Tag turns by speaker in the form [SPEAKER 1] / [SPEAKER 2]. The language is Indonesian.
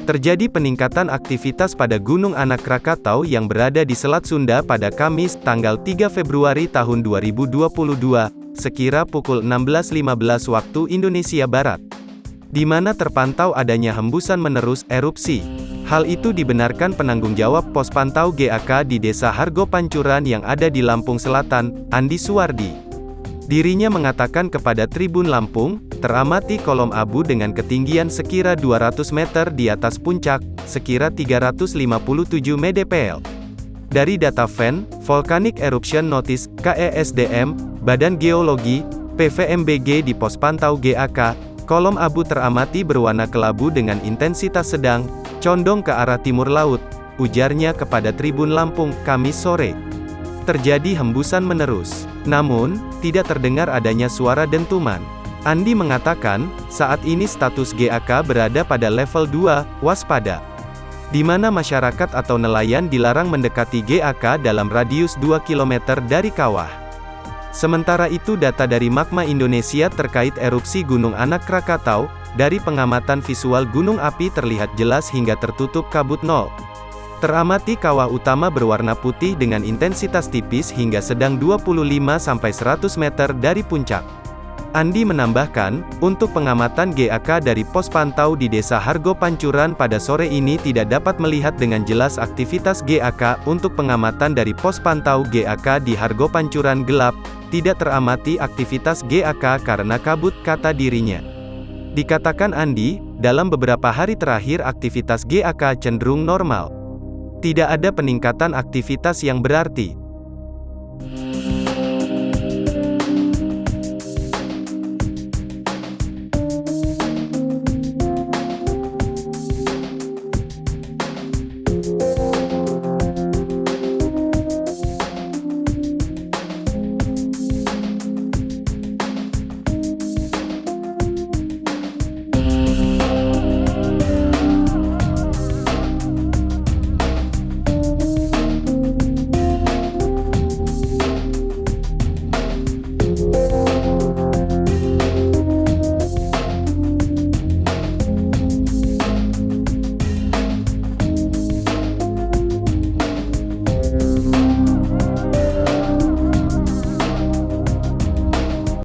[SPEAKER 1] Terjadi peningkatan aktivitas pada Gunung Anak Krakatau yang berada di Selat Sunda pada Kamis, tanggal 3 Februari tahun 2022, sekira pukul 16.15 waktu Indonesia Barat, di mana terpantau adanya hembusan menerus erupsi. Hal itu dibenarkan penanggung jawab pos pantau GAK di Desa Hargo Pancuran yang ada di Lampung Selatan, Andi Suwardi. Dirinya mengatakan kepada Tribun Lampung, teramati kolom abu dengan ketinggian sekira 200 meter di atas puncak, sekira 357 mdpl. Dari data VEN, Volcanic Eruption Notice, KESDM, Badan Geologi, PVMBG di pos pantau GAK, kolom abu teramati berwarna kelabu dengan intensitas sedang, condong ke arah timur laut, ujarnya kepada Tribun Lampung, Kamis sore. Terjadi hembusan menerus, namun, tidak terdengar adanya suara dentuman. Andi mengatakan, saat ini status GAK berada pada level 2, waspada, di mana masyarakat atau nelayan dilarang mendekati GAK dalam radius 2 km dari kawah. Sementara itu data dari Magma Indonesia terkait erupsi Gunung Anak Krakatau, dari pengamatan visual gunung api terlihat jelas hingga tertutup kabut nol. Teramati kawah utama berwarna putih dengan intensitas tipis hingga sedang 25-100 meter dari puncak. Andi menambahkan, untuk pengamatan GAK dari pos pantau di Desa Hargo Pancuran pada sore ini tidak dapat melihat dengan jelas aktivitas GAK. Untuk pengamatan dari pos pantau GAK di Hargo Pancuran gelap, tidak teramati aktivitas GAK karena kabut, kata dirinya. Dikatakan Andi, dalam beberapa hari terakhir aktivitas GAK cenderung normal. Tidak ada peningkatan aktivitas yang berarti.